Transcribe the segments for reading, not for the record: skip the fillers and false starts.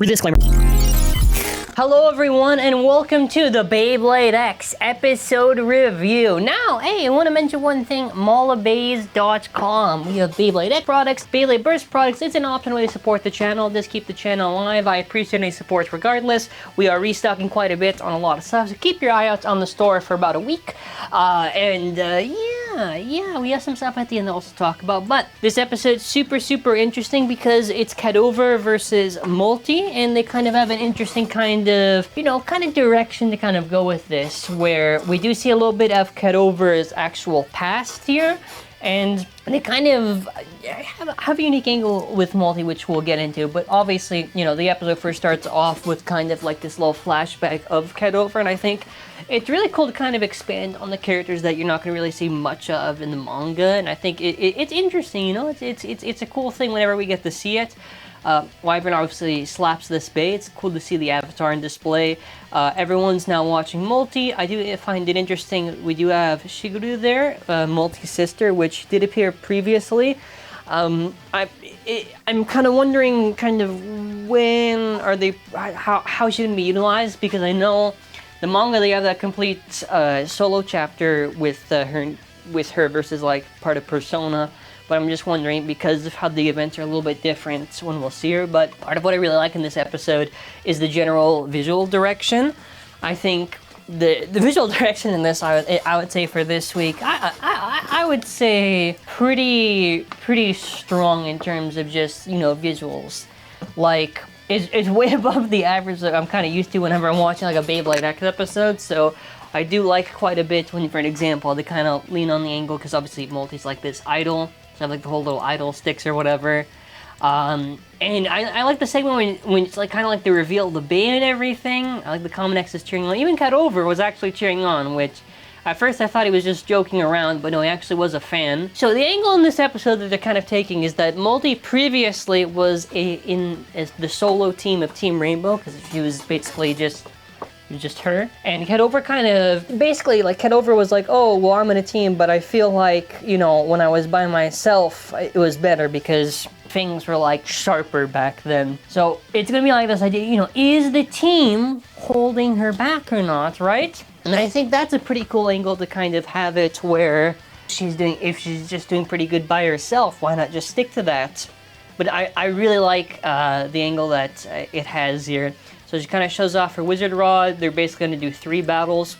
Read the disclaimer. Hello everyone and welcome to the Beyblade X episode review. Now, hey, I want to mention one thing, mollabays.com. We have Beyblade X products, Beyblade Burst products. It's an optional way to support the channel. Just keep the channel alive. I appreciate any support regardless. We are restocking quite a bit on a lot of stuff, so keep your eye out on the store for about a week. Yeah, we have some stuff at the end to also talk about. But this episode's super interesting because it's Cadover versus Multi, and they kind of have an interesting kind of direction to kind of go with this, where we do see a little bit of Cadover's actual past here, and they kind of have a unique angle with Multi, which we'll get into. But obviously, the episode first starts off with kind of like this little flashback of Cadover, and I think it's really cool to kind of expand on the characters that you're not going to really see much of in the manga, and I think it's interesting. It's a cool thing whenever we get to see it. Wyvern obviously slaps this bay. It's cool to see the avatar in display. Everyone's now watching Multi. I do find it interesting. We do have Shigeru there, Multi's sister, which did appear previously. I'm kind of wondering when are they, how is she going to be utilized, because I know the manga, they have that complete solo chapter with her versus like part of Persona. But I'm just wondering, because of how the events are a little bit different when we'll see her. But part of what I really like in this episode is the general visual direction. I think the visual direction in this, I would say for this week, I would say pretty strong in terms of just visuals. Like it's way above the average that I'm kind of used to whenever I'm watching like a Beyblade X episode. So I do like quite a bit when, for an example, they kind of lean on the angle, because obviously Multi's like this idol. So I have like the whole little idol sticks or whatever. And I like the segment when it's like kind of like they reveal the bay and everything. I like the Common X is cheering on. Even Cadover was actually cheering on, which at first I thought he was just joking around, but no, he actually was a fan. So the angle in this episode that they're kind of taking is that Multi previously was in the solo team of Team Rainbow, because she was basically just her. And Cadover kind of, basically, like, Cadover was like, oh, well, I'm in a team, but I feel like, when I was by myself, it was better because things were, like, sharper back then. So it's gonna be like this idea, is the team holding her back or not, right? And I think that's a pretty cool angle to kind of have it where if she's just doing pretty good by herself, why not just stick to that? But I really like the angle that it has here. So she kind of shows off her wizard rod. They're basically going to do 3 battles.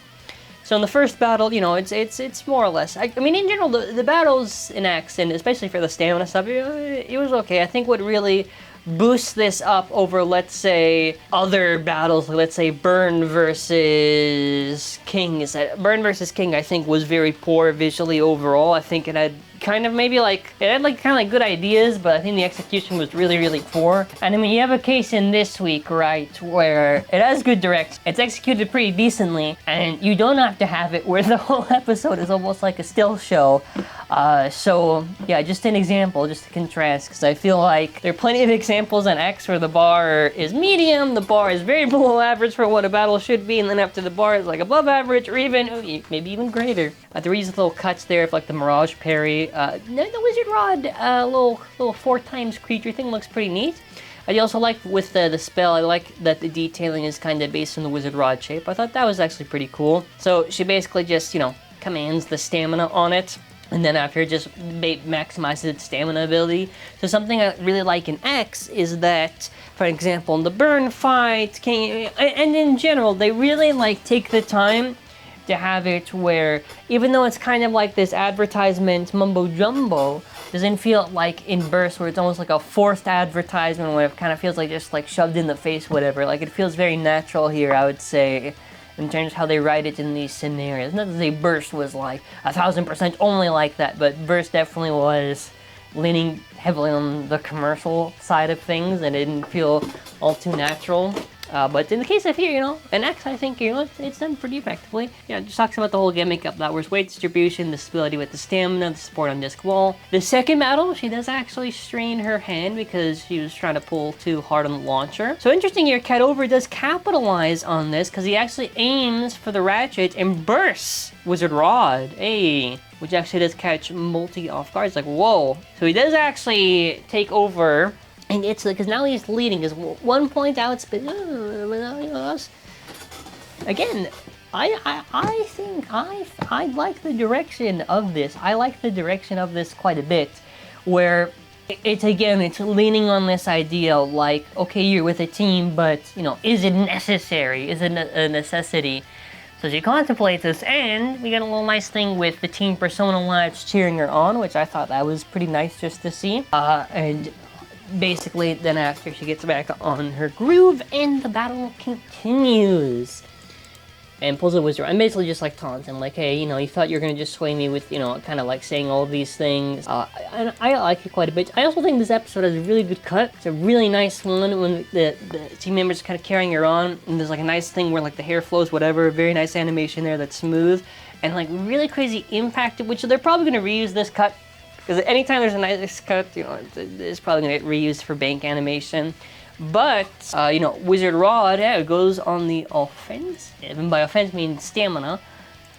So in the first battle, it's more or less. I mean, in general, the battles in X, and especially for the stamina stuff, it was okay. I think what really boosts this up over, let's say, other battles, like, let's say Burn versus King, is that Burn versus King, I think, was very poor visually overall. I think it had kind of good ideas, but I think the execution was really poor. And I mean, you have a case in this week, right, where it has good direction, it's executed pretty decently, and you don't have to have it where the whole episode is almost like a still show. So yeah, just an example, just to contrast, because I feel like there are plenty of examples on X where the bar is medium, the bar is very below average for what a battle should be, and then after the bar is like above average, or even maybe even greater. There are these little cuts there, like the Mirage Parry. The Wizard Rod, little 4x creature thing looks pretty neat. I also like with the spell, I like that the detailing is kind of based on the Wizard Rod shape. I thought that was actually pretty cool. So she basically just, commands the stamina on it, and then after it just maximizes its stamina ability. So something I really like in X is that, for example, in the Burn fight, and in general, they really take the time to have it where, even though it's kind of like this advertisement mumbo jumbo, doesn't feel like in Burst where it's almost like a forced advertisement where it kind of feels like just shoved in the face, whatever. Like, it feels very natural here, I would say, in terms of how they write it in these scenarios. Not to say Burst was 1000% only like that, but Burst definitely was leaning heavily on the commercial side of things, and it didn't feel all too natural. But in the case of here, an X, I think, it's done pretty effectively. It just talks about the whole gimmick of that was weight distribution, the stability with the stamina, the support on disc wall. The second battle, she does actually strain her hand because she was trying to pull too hard on the launcher. So interesting here, Cadover does capitalize on this because he actually aims for the ratchet and bursts Wizard Rod. Hey, which actually does catch Multi off guard. It's like, whoa. So he does actually take over And it's because now he's leading. Because 1 point outspin. Again, I think I like the direction of this. I like the direction of this quite a bit, where it's leaning on this idea like, okay, you're with a team, but you know, is it necessary? Is it a necessity? So she contemplates this, and we get a little nice thing with the team persona lives cheering her on, which I thought that was pretty nice just to see. And basically, then after she gets back on her groove, and the battle continues. And pulls a wizard, and basically just like taunts him, like, hey, you know, you thought you were gonna just sway me with, you know, kind of like saying all these things. And I like it quite a bit. I also think this episode has a really good cut. It's a really nice one when the team members kind of carrying her on, and there's like a nice thing where like the hair flows, whatever. Very nice animation there that's smooth, and like really crazy impact, which they're probably gonna reuse this cut, because anytime there's a nice cut, you know, it's probably gonna get reused for bank animation. But, you know, Wizard Rod, yeah, it goes on the offense, and by offense means stamina,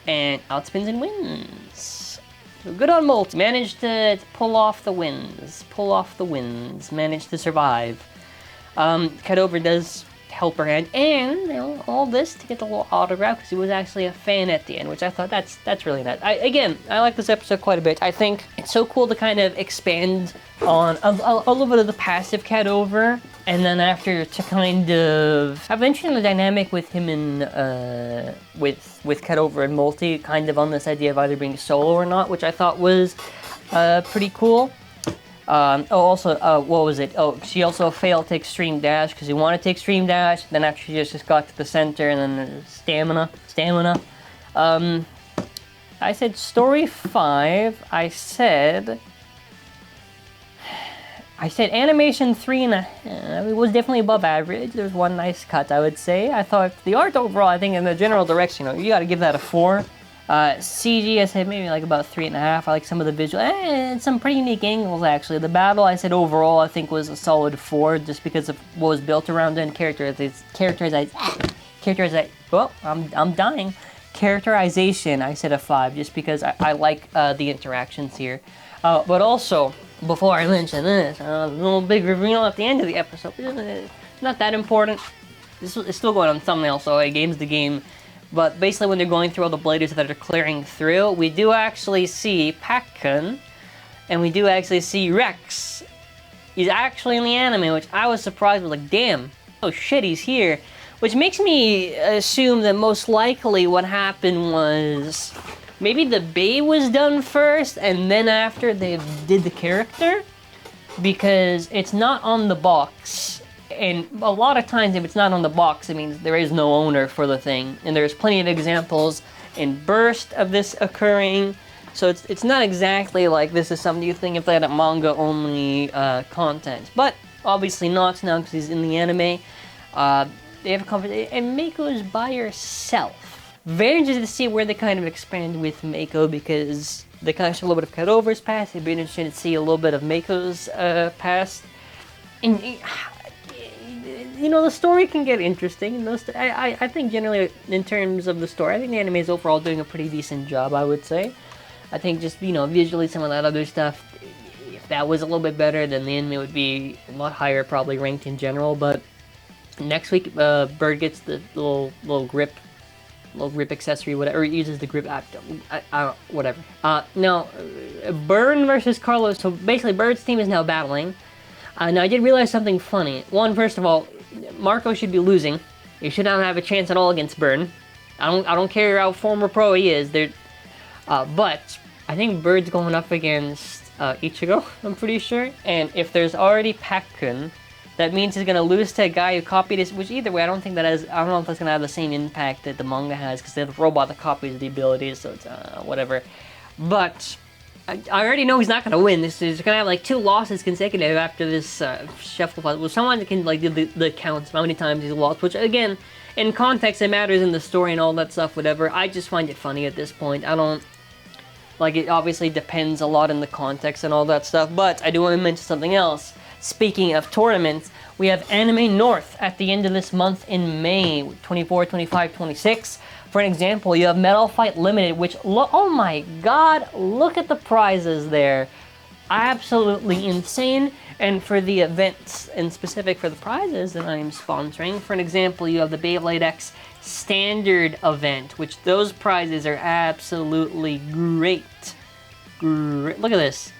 and outspins and wins. So good on Molt. Managed to pull off the wins, managed to survive. Cut over does help her hand, and, you know, all this to get the little autograph, because he was actually a fan at the end, which I thought that's really nice. I like this episode quite a bit. I think it's so cool to kind of expand on a little bit of the passive Cat over, and then after to kind of have interesting the dynamic with him and with Cat over and Multi, kind of on this idea of either being solo or not, which I thought was pretty cool. What was it? Oh, she also failed to Extreme Dash because he wanted to Extreme Dash. Then after she just got to the center, and then stamina. I said story 5. I said animation 3.5. It was definitely above average. There was one nice cut, I would say. I thought the art overall, I think in the general direction, you got to give that a 4. CG, I said maybe like about 3.5. I like some of the visual, and some pretty unique angles actually. The battle, I said overall, I think was a solid 4, just because of what was built around it and characterization, I said a 5, just because I like the interactions here. But also, before I mention this, a little big reveal at the end of the episode. It's not that important. It's still going on thumbnail, so a game's the game. But basically, when they're going through all the bladers that are clearing through, we do actually see Pac-Kun, and we do actually see Rex. He's actually in the anime, which I was surprised with, like, damn, oh shit, he's here. Which makes me assume that most likely what happened was maybe the Bay was done first, and then after they did the character, because it's not on the box. And a lot of times if it's not on the box, it means there is no owner for the thing. And there's plenty of examples in Burst of this occurring. So it's not exactly like this is something you think if they had a manga-only content. But obviously not now because he's in the anime. They have a conversation, and Mako's by herself. Very interested to see where they kind of expand with Mako, because they kind of show a little bit of Cut Over's past. It'd be interesting to see a little bit of Mako's past. And you know, the story can get interesting. I think generally, in terms of the story, I think the anime is overall doing a pretty decent job, I would say. I think just, you know, visually some of that other stuff, if that was a little bit better, then the anime would be a lot higher, probably ranked in general. But next week, Bird gets the little grip accessory, whatever, or uses the grip, whatever. Now, Burn versus Carlos, so basically Bird's team is now battling. Now, I did realize something funny. One, first of all, Marco should be losing. He should not have a chance at all against Burn. I don't care how former pro he is. But I think Bird's going up against Ichigo, I'm pretty sure. And if there's already Pac-Kun, that means he's going to lose to a guy who copied his, which either way, I don't know if that's going to have the same impact that the manga has, because they have a robot that copies the abilities, so it's whatever. But I already know he's not going to win. He's going to have like 2 losses consecutive after this shuffle. Well, someone can like do the counts of how many times he's lost, which again, in context, it matters in the story and all that stuff, whatever. I just find it funny at this point. I don't, like, it obviously depends a lot in the context and all that stuff, but I do want to mention something else. Speaking of tournaments, we have Anime North at the end of this month in May, 24, 25, 26. For an example, you have Metal Fight Limited, which, oh my god, look at the prizes there. Absolutely insane. And for the events in specific for the prizes that I am sponsoring, for an example, you have the Beyblade X Standard event, which those prizes are absolutely great. Great. Look at this.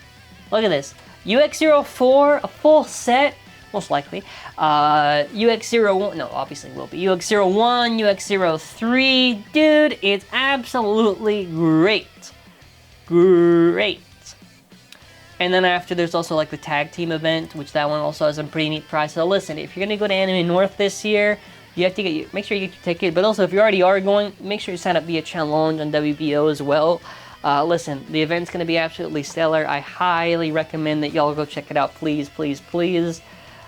Look at this. UX04, a full set, most likely. UX01, no, obviously will be. UX01, UX03, dude, it's absolutely great. Great. And then after, there's also like the tag team event, which that one also has a pretty neat prize. So listen, if you're gonna go to Anime North this year, you have to make sure you get your ticket. But also, if you already are going, make sure you sign up via challenge on WBO as well. Listen, the event's gonna be absolutely stellar. I highly recommend that y'all go check it out, please, please, please.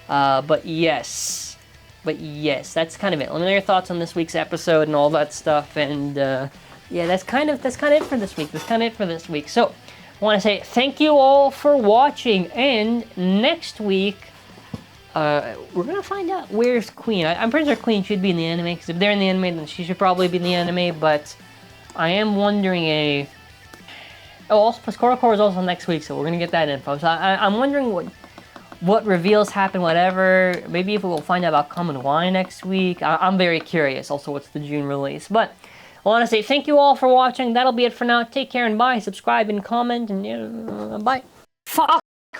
But yes, that's kind of it. Let me know your thoughts on this week's episode and all that stuff. And yeah, that's kind of it for this week. That's kind of it for this week. So I want to say thank you all for watching, and next week we're gonna find out where's Queen. I'm pretty sure Queen should be in the anime, because if they're in the anime, then she should probably be in the anime. But I am wondering also Pascora is also next week, so we're gonna get that info. So I'm wondering what reveals happen, whatever. Maybe if we'll find out about Common Y next week. I'm very curious. Also, what's the June release? But I want to say thank you all for watching. That'll be it for now. Take care and bye. Subscribe and comment and bye. Fuck.